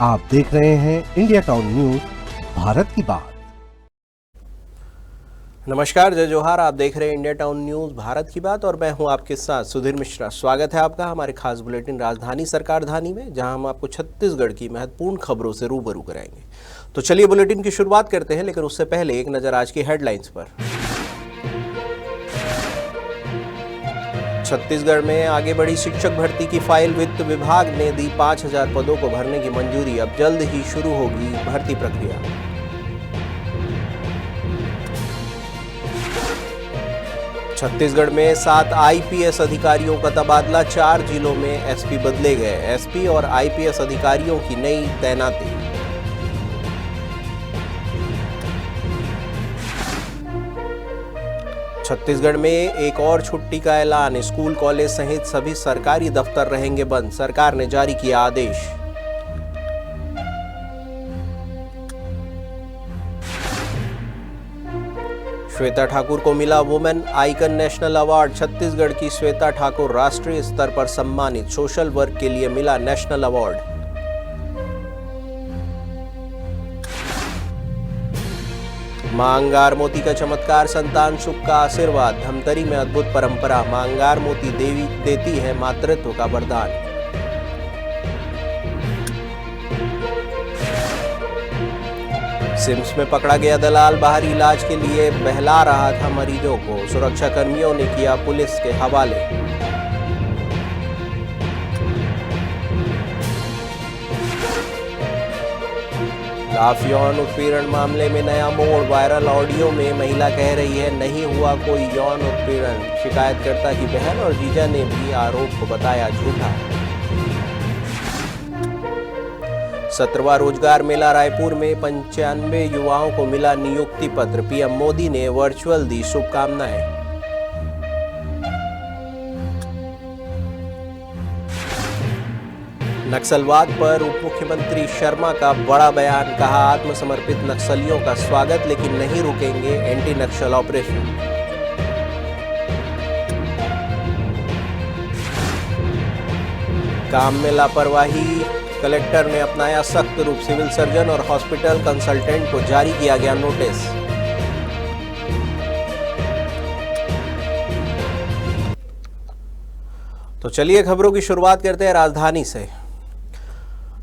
आप देख रहे हैं इंडिया टाउन न्यूज, भारत की बात। नमस्कार, जय जोहार। आप देख रहे हैं इंडिया टाउन न्यूज, भारत की बात, और मैं हूं आपके साथ सुधीर मिश्रा। स्वागत है आपका हमारे खास बुलेटिन राजधानी सरकार धानी में, जहां हम आपको छत्तीसगढ़ की महत्वपूर्ण खबरों से रूबरू कराएंगे। तो चलिए बुलेटिन की शुरुआत करते हैं, लेकिन उससे पहले एक नजर आज की हेडलाइंस पर। छत्तीसगढ़ में आगे बढ़ी शिक्षक भर्ती की फाइल। वित्त विभाग ने दी 5000 पदों को भरने की मंजूरी। अब जल्द ही शुरू होगी भर्ती प्रक्रिया। छत्तीसगढ़ में 7 आईपीएस अधिकारियों का तबादला। 4 जिलों में एसपी बदले गए। एसपी और आईपीएस अधिकारियों की नई तैनाती। छत्तीसगढ़ में एक और छुट्टी का ऐलान। स्कूल, कॉलेज सहित सभी सरकारी दफ्तर रहेंगे बंद। सरकार ने जारी किया आदेश। श्वेता ठाकुर को मिला women icon national award. Chhattisgarh की श्वेता ठाकुर राष्ट्रीय स्तर पर सम्मानित। सोशल वर्क के लिए मिला नेशनल अवार्ड। मां अंगार मोती का चमत्कार, संतान सुख का आशीर्वाद। धमतरी में अद्भुत परंपरा। मां अंगार मोती देवी देती है मातृत्व का वरदान। सिम्स में पकड़ा गया दलाल बाहरी इलाज के लिए बहला रहा था मरीजों को। सुरक्षा कर्मियों ने किया पुलिस के हवाले। लाफ यौन उत्पीड़न मामले में नया मोड़। वायरल ऑडियो में महिला कह रही है नहीं हुआ कोई यौन उत्पीड़न। शिकायतकर्ता की बहन और जीजा ने भी आरोप को बताया झूठा। 17वां रोजगार मेला रायपुर में 95 युवाओं को मिला नियुक्ति पत्र। पीएम मोदी ने वर्चुअल दी शुभकामनाएं। नक्सलवाद पर उप मुख्यमंत्री शर्मा का बड़ा बयान। कहा आत्मसमर्पित नक्सलियों का स्वागत, लेकिन नहीं रुकेंगे एंटी नक्सल ऑपरेशन। काम में लापरवाही, कलेक्टर ने अपनाया सख्त रूप। सिविल सर्जन और हॉस्पिटल कंसल्टेंट को जारी किया गया नोटिस। तो चलिए खबरों की शुरुआत करते हैं राजधानी से।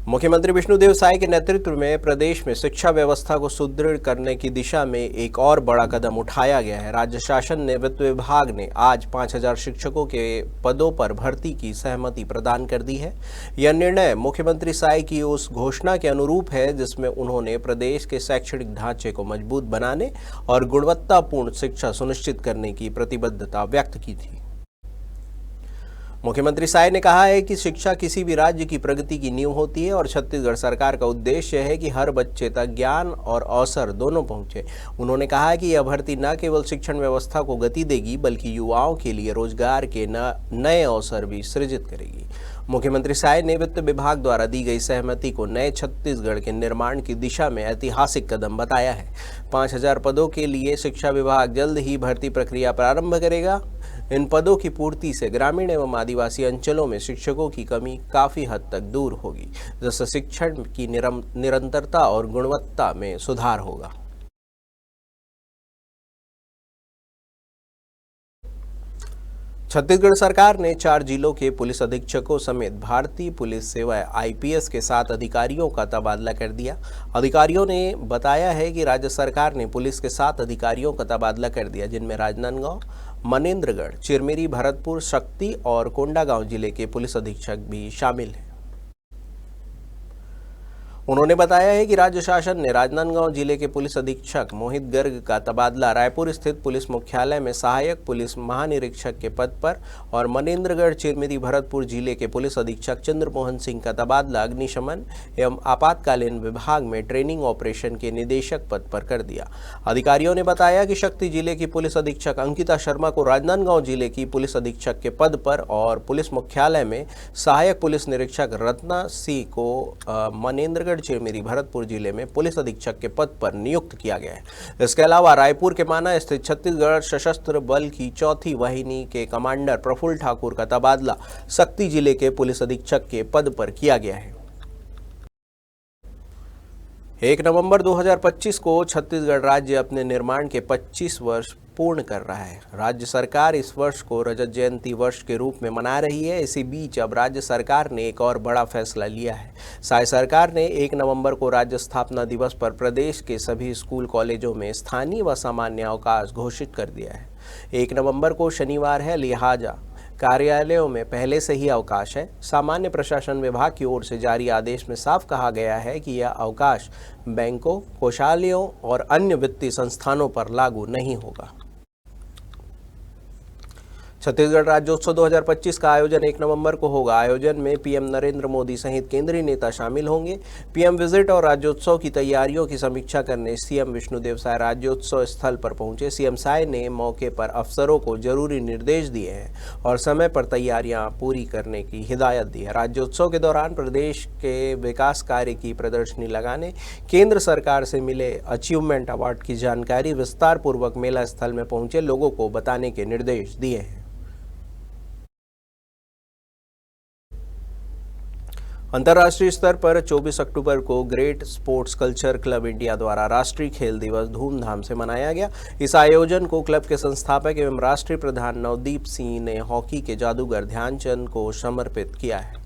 मुख्यमंत्री विष्णुदेव साय के नेतृत्व में प्रदेश में शिक्षा व्यवस्था को सुदृढ़ करने की दिशा में एक और बड़ा कदम उठाया गया है। राज्य शासन ने वित्त विभाग ने आज 5000 शिक्षकों के पदों पर भर्ती की सहमति प्रदान कर दी है। यह निर्णय मुख्यमंत्री साय की उस घोषणा के अनुरूप है जिसमें उन्होंने प्रदेश के शैक्षणिक ढांचे को मजबूत बनाने और गुणवत्तापूर्ण शिक्षा सुनिश्चित करने की प्रतिबद्धता व्यक्त की थी। मुख्यमंत्री साय ने कहा है कि शिक्षा किसी भी राज्य की प्रगति की नींव होती है और छत्तीसगढ़ सरकार का उद्देश्य है कि हर बच्चे तक ज्ञान और अवसर दोनों पहुंचे। उन्होंने कहा कि यह भर्ती न केवल शिक्षण व्यवस्था को गति देगी, बल्कि युवाओं के लिए रोजगार के नए अवसर भी सृजित करेगी। मुख्यमंत्री साय ने वित्त विभाग द्वारा दी गई सहमति को नए छत्तीसगढ़ के निर्माण की दिशा में ऐतिहासिक कदम बताया है। 5000 पदों के लिए शिक्षा विभाग जल्द ही भर्ती प्रक्रिया प्रारंभ करेगा। इन पदों की पूर्ति से ग्रामीण एवं आदिवासी अंचलों में शिक्षकों की कमी काफी हद तक दूर होगी, जिससे शिक्षण की निरंतरता और गुणवत्ता में सुधार होगा। छत्तीसगढ़ सरकार ने 4 जिलों के पुलिस अधीक्षकों समेत भारतीय पुलिस सेवा आईपीएस के 7 अधिकारियों का तबादला कर दिया। अधिकारियों ने बताया है कि राज्य सरकार ने पुलिस के 7 अधिकारियों का तबादला कर दिया, जिनमें राजनांदगांव, मनेन्द्रगढ़, चिरमिरी, भरतपुर, शक्ति और कोंडागांव जिले के पुलिस अधीक्षक भी शामिल हैं। उन्होंने बताया है कि राज्य शासन ने राजनांदगांव जिले के पुलिस अधीक्षक मोहित गर्ग का तबादला रायपुर स्थित पुलिस मुख्यालय में सहायक पुलिस महानिरीक्षक के पद पर और मनेन्द्रगढ़, चिरमिरी, भरतपुर जिले के पुलिस अधीक्षक चंद्रमोहन सिंह का तबादला अग्निशमन एवं आपातकालीन विभाग में ट्रेनिंग ऑपरेशन के निदेशक पद पर कर दिया। अधिकारियों ने बताया कि शक्ति जिले की पुलिस अधीक्षक अंकिता शर्मा को राजनांदगांव जिले की पुलिस अधीक्षक के पद पर और पुलिस मुख्यालय में सहायक पुलिस निरीक्षक रत्ना सिंह को मनेन्द्रगढ़, चिरमिरी, भरतपुर जिले में पुलिस अधीक्षक के पद पर नियुक्त किया गया है। इसके अलावा रायपुर के माना स्थित छत्तीसगढ़ सशस्त्र बल की 4थी वाहिनी के कमांडर प्रफुल्ल ठाकुर का तबादला शक्ति जिले के पुलिस अधीक्षक के पद पर किया गया है। 1 नवंबर 2025 को छत्तीसगढ़ राज्य अपने निर्माण के 25 वर्ष पूर्ण कर रहा है। राज्य सरकार इस वर्ष को रजत जयंती वर्ष के रूप में मना रही है। इसी बीच अब राज्य सरकार ने एक और बड़ा फैसला लिया है। राज्य सरकार ने 1 नवंबर को राज्य स्थापना दिवस पर प्रदेश के सभी स्कूल कॉलेजों में स्थानीय व सामान्य अवकाश घोषित कर दिया है। 1 नवंबर को शनिवार है, लिहाजा कार्यालयों में पहले से ही अवकाश है। सामान्य प्रशासन विभाग की ओर से जारी आदेश में साफ कहा गया है कि यह अवकाश बैंकों, कोषालयों और अन्य वित्तीय संस्थानों पर लागू नहीं होगा। छत्तीसगढ़ राज्योत्सव 2025 का आयोजन 1 नवंबर को होगा। आयोजन में पीएम नरेंद्र मोदी सहित केंद्रीय नेता शामिल होंगे। पीएम विजिट और राज्योत्सव की तैयारियों की समीक्षा करने सीएम विष्णुदेव साय राज्योत्सव स्थल पर पहुंचे। सीएम साय ने मौके पर अफसरों को जरूरी निर्देश दिए हैं और समय पर तैयारियां पूरी करने की हिदायत दी है। राज्योत्सव के दौरान प्रदेश के विकास कार्य की प्रदर्शनी लगाने, केंद्र सरकार से मिले अचीवमेंट अवार्ड की जानकारी विस्तार पूर्वक मेला स्थल में पहुंचे लोगों को बताने के निर्देश दिए हैं। अंतर्राष्ट्रीय स्तर पर 24 अक्टूबर को great sports culture club India द्वारा राष्ट्रीय खेल दिवस धूमधाम से मनाया गया। इस आयोजन को क्लब के संस्थापक एवं राष्ट्रीय प्रधान नवदीप सिंह ने हॉकी के जादूगर ध्यानचंद को समर्पित किया है।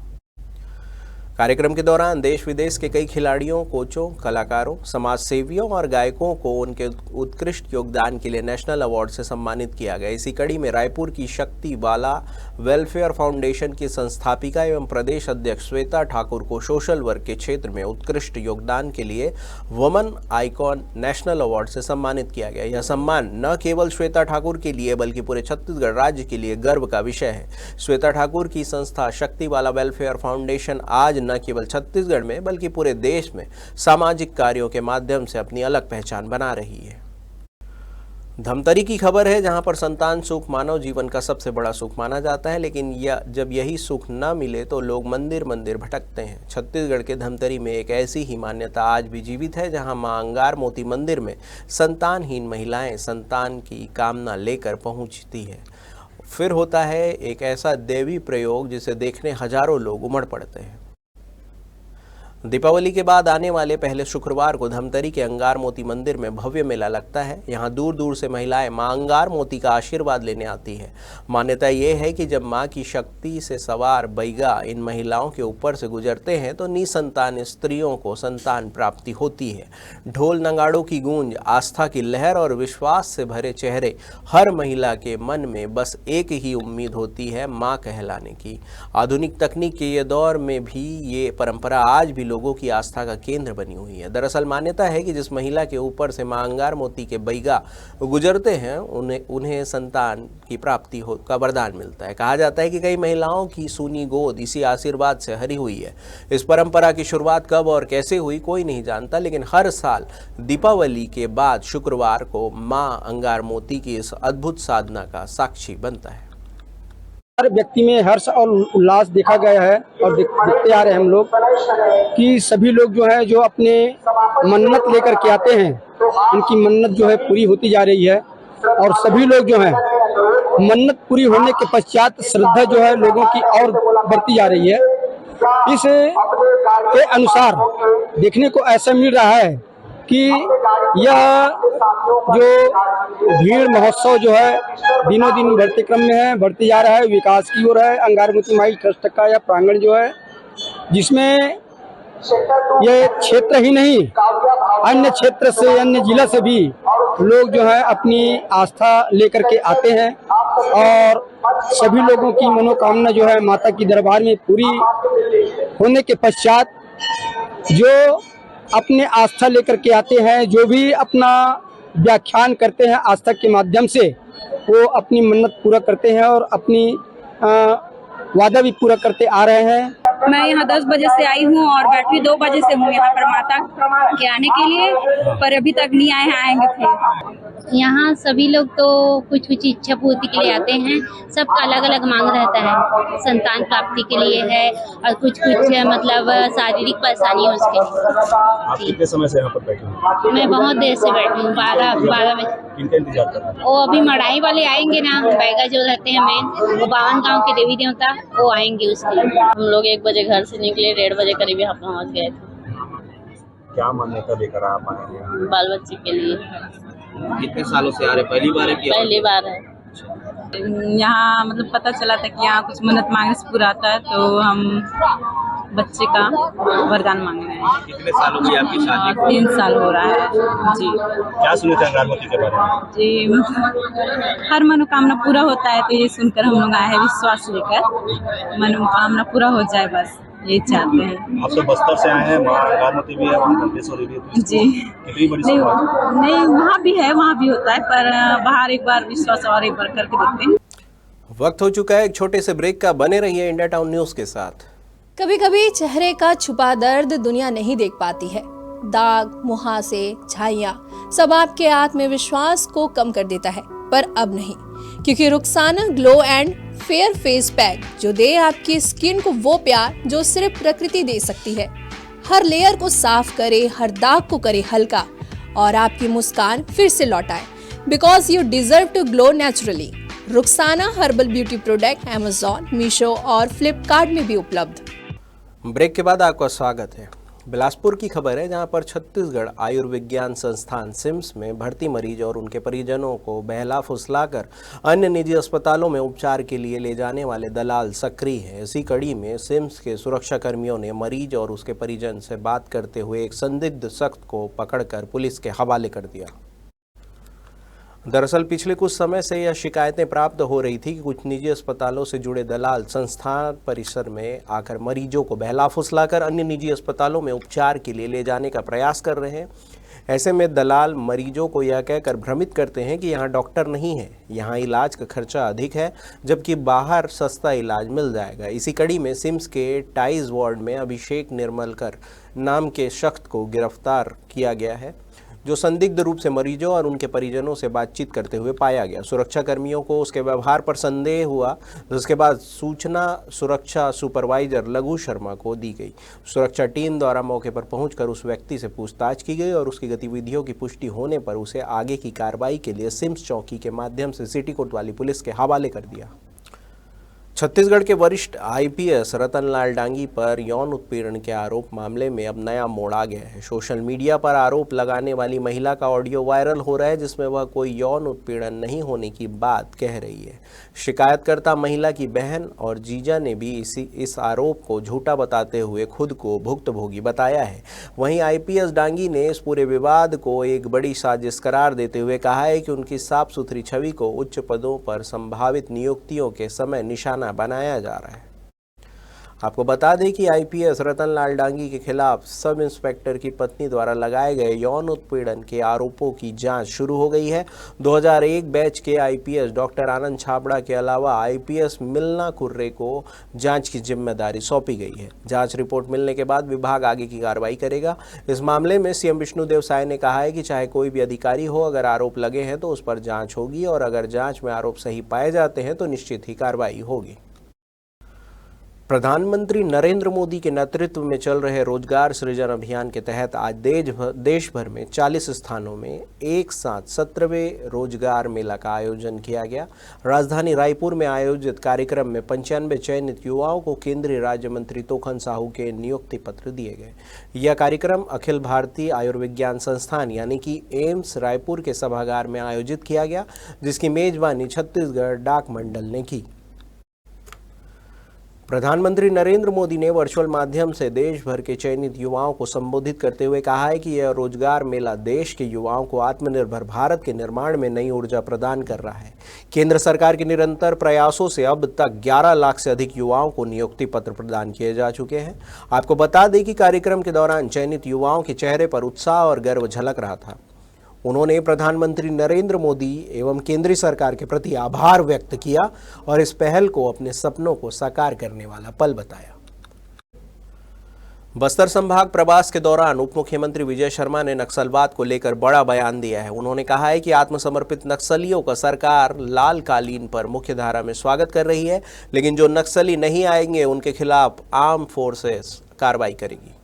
कार्यक्रम के दौरान देश विदेश के कई खिलाड़ियों, कोचों, कलाकारों, समाज सेवियों और गायकों को उनके उत्कृष्ट योगदान के लिए नेशनल अवार्ड से सम्मानित किया गया। इसी कड़ी में रायपुर की शक्ति बाला वेलफेयर फाउंडेशन की संस्थापिका एवं प्रदेश अध्यक्ष श्वेता ठाकुर को सोशल वर्क के क्षेत्र में उत्कृष्ट योगदान के लिए वुमन आइकॉन नेशनल अवार्ड से सम्मानित किया गया। यह सम्मान न केवल श्वेता ठाकुर के लिए बल्कि पूरे छत्तीसगढ़ राज्य के लिए गर्व का विषय है। श्वेता ठाकुर की संस्था शक्ति बाला वेलफेयर फाउंडेशन आज न केवल छत्तीसगढ़ में बल्कि पूरे देश में सामाजिक कार्यों के माध्यम से अपनी अलग पहचान बना रही है। धमतरी की खबर है, जहां पर संतान सुख मानव जीवन का सबसे बड़ा सुख माना जाता है, लेकिन जब यही सुख न मिले तो लोग मंदिर मंदिर भटकते हैं। छत्तीसगढ़ के धमतरी में एक ऐसी ही मान्यता आज भी जीवित है, जहां मां अंगार मोती मंदिर में संतानहीन महिलाएं संतान की कामना लेकर पहुंचती है। फिर होता है एक ऐसा देवी प्रयोग जिसे देखने हजारों लोग उमड़ पड़ते हैं। दीपावली के बाद आने वाले पहले शुक्रवार को धमतरी के अंगार मोती मंदिर में भव्य मेला लगता है। यहाँ दूर दूर से महिलाएं मां अंगार मोती का आशीर्वाद लेने आती हैं। मान्यता ये है कि जब मां की शक्ति से सवार बैगा इन महिलाओं के ऊपर से गुजरते हैं तो निसंतान स्त्रियों को संतान प्राप्ति होती है। ढोल नगाड़ों की गूंज, आस्था की लहर और विश्वास से भरे चेहरे, हर महिला के मन में बस एक ही उम्मीद होती है, मां कहलाने की। आधुनिक तकनीक के ये दौर में भी ये परंपरा आज भी लोगों की आस्था का केंद्र बनी हुई है। दरअसल मान्यता है कि जिस महिला के ऊपर से मां अंगार मोती के बैगा गुजरते हैं उन्हें संतान की प्राप्ति का वरदान मिलता है। कहा जाता है कि कई महिलाओं की सूनी गोद इसी आशीर्वाद से हरी हुई है। इस परंपरा की शुरुआत कब और कैसे हुई कोई नहीं जानता, लेकिन हर साल दीपावली के बाद शुक्रवार को मां अंगार मोती की इस अद्भुत साधना का साक्षी बनता है। हर व्यक्ति में हर्ष और उल्लास देखा गया है और देखते आ रहे हैं हम लोग कि सभी लोग जो है जो अपने मन्नत लेकर के आते हैं, उनकी मन्नत जो है पूरी होती जा रही है। और सभी लोग जो है मन्नत पूरी होने के पश्चात श्रद्धा जो है लोगों की और बढ़ती जा रही है। इस के अनुसार देखने को ऐसा मिल रहा है कि यह जो भीड़ महोत्सव जो है दिनों दिन बढ़ते क्रम में है, बढ़ते जा रहा है, विकास की ओर है। अंगार मोती माई ट्रस्ट का यह प्रांगण जो है, जिसमें ये क्षेत्र ही नहीं अन्य क्षेत्र से, अन्य जिला से भी लोग जो है अपनी आस्था लेकर के आते हैं और सभी लोगों की मनोकामना जो है माता की दरबार में पूरी होने के पश्चात जो अपने आस्था लेकर के आते हैं, जो भी अपना व्याख्यान करते हैं आस्था के माध्यम से, वो अपनी मन्नत पूरा करते हैं और अपनी वादा भी पूरा करते आ रहे हैं। मैं यहाँ 10 बजे से आई हूँ और बैटरी 2 बजे से हूँ यहाँ पर माता के आने के लिए, पर अभी तक नहीं आए हैं, आएंगे फिर। यहाँ सभी लोग तो कुछ कुछ इच्छा पूर्ति के लिए आते हैं। सबका अलग अलग मांग रहता है, संतान प्राप्ति के लिए है और कुछ मतलब शारीरिक परेशानी है उसके लिए। आप कितने समय से यहाँ पर बैठे हैं? मैं बहुत देर से बैठी हूँ, 12 बजे। किनका इंतजार कर रहे हैं? वो अभी मढ़ाई वाले आएंगे ना, बैगा जो रहते हैं मेन, वो 52 गाँव के देवी देवता, वो आएंगे उसके लिए। हम लोग 1 बजे घर से निकले, 1:30 बजे करीब यहाँ पहुँच गए थे। क्या मान्यता लेकर आप आए हैं? बाल बच्चे के लिए। कितने सालों से आ रहे, पहली बार है कि पहली बार है। यहाँ मतलब पता चला था कि यहाँ कुछ मन्नत मांगने से पूरा आता है, तो हम बच्चे का वरदान मांग रहे हैं। कितने साल हो गए आपकी शादी को? 3 साल हो रहा है जी। क्या सुने थे गारमती के बारे में? जी मतलब हर मनोकामना पूरा होता है, तो ये सुनकर हम लोग आए हैं विश्वास लेकर, मनोकामना पूरा हो जाए बस ये चाहते हैं। आप तो बस्तर से आए हैं, वहाँ गारमती भी है, वहाँ दंतेश्वरी भी है, तो जी कितनी बड़ी सभा? नहीं वहाँ भी है, वहाँ भी होता है, पर बाहर एक बार विश्वास और एक बार करके देखते हैं। वक्त हो चुका है एक छोटे से ब्रेक का। बने रहिए इंडिया टाउन न्यूज के साथ। कभी कभी चेहरे का छुपा दर्द दुनिया नहीं देख पाती है। दाग, मुहासे, झाइयाँ सब आपके आत्मविश्वास को कम कर देता है, पर अब नहीं, क्योंकि Rukhsana glow and fair face pack जो दे आपकी स्किन को वो प्यार जो सिर्फ प्रकृति दे सकती है। हर लेयर को साफ करे, हर दाग को करे हल्का और आपकी मुस्कान फिर से लौटाए, because you deserve to glow naturally. Rukhsana herbal beauty product Amazon, Meesho और फ्लिपकार्ट में भी उपलब्ध। ब्रेक के बाद आपका स्वागत है। बिलासपुर की खबर है, जहां पर छत्तीसगढ़ आयुर्विज्ञान संस्थान सिम्स में भर्ती मरीज और उनके परिजनों को बहला फुसलाकर अन्य निजी अस्पतालों में उपचार के लिए ले जाने वाले दलाल सक्रिय हैं। इसी कड़ी में सिम्स के सुरक्षा कर्मियों ने मरीज और उसके परिजन से बात करते हुए एक संदिग्ध शख्स को पकड़कर पुलिस के हवाले कर दिया। दरअसल पिछले कुछ समय से यह शिकायतें प्राप्त हो रही थी कि कुछ निजी अस्पतालों से जुड़े दलाल संस्थान परिसर में आकर मरीजों को बहला फुसलाकर अन्य निजी अस्पतालों में उपचार के लिए ले जाने का प्रयास कर रहे हैं। ऐसे में दलाल मरीजों को यह कहकर भ्रमित करते हैं कि यहाँ डॉक्टर नहीं है, यहाँ इलाज का खर्चा अधिक है, जबकि बाहर सस्ता इलाज मिल जाएगा। इसी कड़ी में सिम्स के टाइज वार्ड में अभिषेक निर्मलकर नाम के शख्स को गिरफ्तार किया गया है, जो संदिग्ध रूप से मरीजों और उनके परिजनों से बातचीत करते हुए पाया गया। सुरक्षा कर्मियों को उसके व्यवहार पर संदेह हुआ, जिसके बाद सूचना सुरक्षा सुपरवाइजर लघु शर्मा को दी गई। सुरक्षा टीम द्वारा मौके पर पहुंचकर उस व्यक्ति से पूछताछ की गई और उसकी गतिविधियों की पुष्टि होने पर उसे आगे की कार्रवाई के लिए सिम्स चौकी के माध्यम से सिटी कोतवाली पुलिस के हवाले कर दिया। छत्तीसगढ़ के वरिष्ठ आईपीएस रतनलाल डांगी पर यौन उत्पीड़न के आरोप मामले में अब नया मोड़ आ गया है। सोशल मीडिया पर आरोप लगाने वाली महिला का ऑडियो वायरल हो रहा है, जिसमें वह कोई यौन उत्पीड़न नहीं होने की बात कह रही है। शिकायतकर्ता महिला की बहन और जीजा ने भी इस आरोप को झूठा बताते हुए खुद को भुक्तभोगी बताया है। वहीं आईपीएस डांगी ने इस पूरे विवाद को एक बड़ी साजिश करार देते हुए कहा है कि उनकी साफ सुथरी छवि को उच्च पदों पर संभावित नियुक्तियों के समय निशाना बनाया जा रहा है। आपको बता दें कि आईपीएस रतनलाल डांगी के खिलाफ सब इंस्पेक्टर की पत्नी द्वारा लगाए गए यौन उत्पीड़न के आरोपों की जांच शुरू हो गई है। 2001 बैच के आईपीएस डॉक्टर आनंद छाबड़ा के अलावा आईपीएस मिलना कुर्रे को जांच की जिम्मेदारी सौंपी गई है। जांच रिपोर्ट मिलने के बाद विभाग आगे की कार्रवाई करेगा। इस मामले में सीएम विष्णुदेव साय ने कहा है कि चाहे कोई भी अधिकारी हो, अगर आरोप लगे हैं तो उस पर जांच होगी और अगर जांच में आरोप सही पाए जाते हैं तो निश्चित ही कार्रवाई होगी। प्रधानमंत्री नरेंद्र मोदी के नेतृत्व में चल रहे रोजगार सृजन अभियान के तहत आज देश भर में 40 स्थानों में एक साथ 17वें रोजगार मेला का आयोजन किया गया। राजधानी रायपुर में आयोजित कार्यक्रम में 95 चयनित युवाओं को केंद्रीय राज्य मंत्री तोखन साहू के नियुक्ति पत्र दिए गए। यह कार्यक्रम अखिल भारतीय आयुर्विज्ञान संस्थान यानी कि एम्स रायपुर के सभागार में आयोजित किया गया, जिसकी मेजबानी छत्तीसगढ़ डाक मंडल ने की। प्रधानमंत्री नरेंद्र मोदी ने वर्चुअल माध्यम से देश भर के चयनित युवाओं को संबोधित करते हुए कहा है कि यह रोजगार मेला देश के युवाओं को आत्मनिर्भर भारत के निर्माण में नई ऊर्जा प्रदान कर रहा है। केंद्र सरकार के निरंतर प्रयासों से अब तक 11 लाख से अधिक युवाओं को नियुक्ति पत्र प्रदान किए जा चुके हैं। आपको बता दें कि कार्यक्रम के दौरान चयनित युवाओं के चेहरे पर उत्साह और गर्व झलक रहा था। उन्होंने प्रधानमंत्री नरेंद्र मोदी एवं केंद्रीय सरकार के प्रति आभार व्यक्त किया और इस पहल को अपने सपनों को साकार करने वाला पल बताया। बस्तर संभाग प्रवास के दौरान उप मुख्यमंत्री विजय शर्मा ने नक्सलवाद को लेकर बड़ा बयान दिया है। उन्होंने कहा है कि आत्मसमर्पित नक्सलियों का सरकार लाल कालीन पर मुख्यधारा में स्वागत कर रही है, लेकिन जो नक्सली नहीं आएंगे उनके खिलाफ आर्म फोर्सेस कार्रवाई करेगी।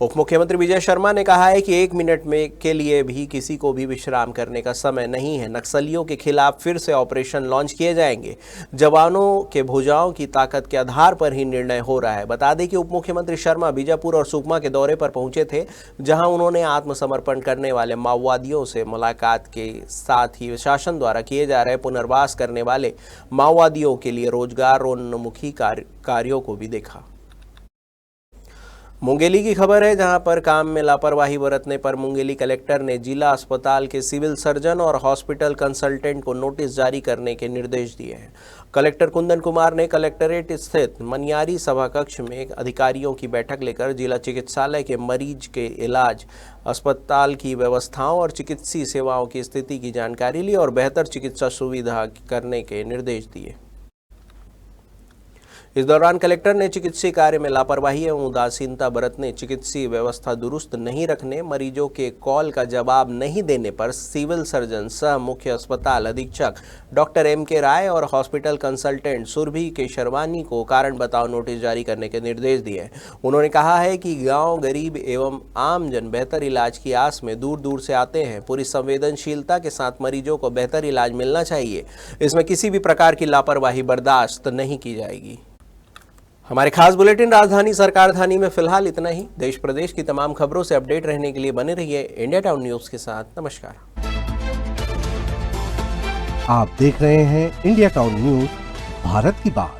उप मुख्यमंत्री विजय शर्मा ने कहा है कि 1 मिनट में के लिए भी किसी को भी विश्राम करने का समय नहीं है। नक्सलियों के खिलाफ फिर से ऑपरेशन लॉन्च किए जाएंगे। जवानों के भुजाओं की ताकत के आधार पर ही निर्णय हो रहा है। बता दें कि उप मुख्यमंत्री शर्मा बीजापुर और सुकमा के दौरे पर पहुंचे थे, जहां उन्होंने आत्मसमर्पण करने वाले माओवादियों से मुलाकात के साथ ही शासन द्वारा किए जा रहे पुनर्वास करने वाले माओवादियों के लिए रोजगारोन्मुखी कार्यों को भी देखा। मुंगेली की खबर है, जहां पर काम में लापरवाही बरतने पर मुंगेली कलेक्टर ने जिला अस्पताल के सिविल सर्जन और हॉस्पिटल कंसल्टेंट को नोटिस जारी करने के निर्देश दिए हैं। कलेक्टर कुंदन कुमार ने कलेक्ट्रेट स्थित मनियारी सभा कक्ष में अधिकारियों की बैठक लेकर जिला चिकित्सालय के मरीज के इलाज, अस्पताल की व्यवस्थाओं और चिकित्सीय सेवाओं की स्थिति की जानकारी ली और बेहतर चिकित्सा सुविधा करने के निर्देश दिए। इस दौरान कलेक्टर ने चिकित्सीय कार्य में लापरवाही एवं उदासीनता बरतने, चिकित्सीय व्यवस्था दुरुस्त नहीं रखने, मरीजों के कॉल का जवाब नहीं देने पर सिविल सर्जन सह मुख्य अस्पताल अधीक्षक डॉक्टर MK राय और हॉस्पिटल कंसल्टेंट सुरभि केशरवानी को कारण बताओ नोटिस जारी करने के निर्देश दिए। उन्होंने कहा है कि गाँव गरीब एवं आमजन बेहतर इलाज की आस में दूर दूर से आते हैं। पूरी संवेदनशीलता के साथ मरीजों को बेहतर इलाज मिलना चाहिए। इसमें किसी भी प्रकार की लापरवाही बर्दाश्त नहीं की जाएगी। हमारे खास बुलेटिन राजधानी सरकार धानी में फिलहाल इतना ही। देश प्रदेश की तमाम खबरों से अपडेट रहने के लिए बने रहिए इंडिया टाउन न्यूज के साथ। नमस्कार। आप देख रहे हैं इंडिया टाउन न्यूज, भारत की बात।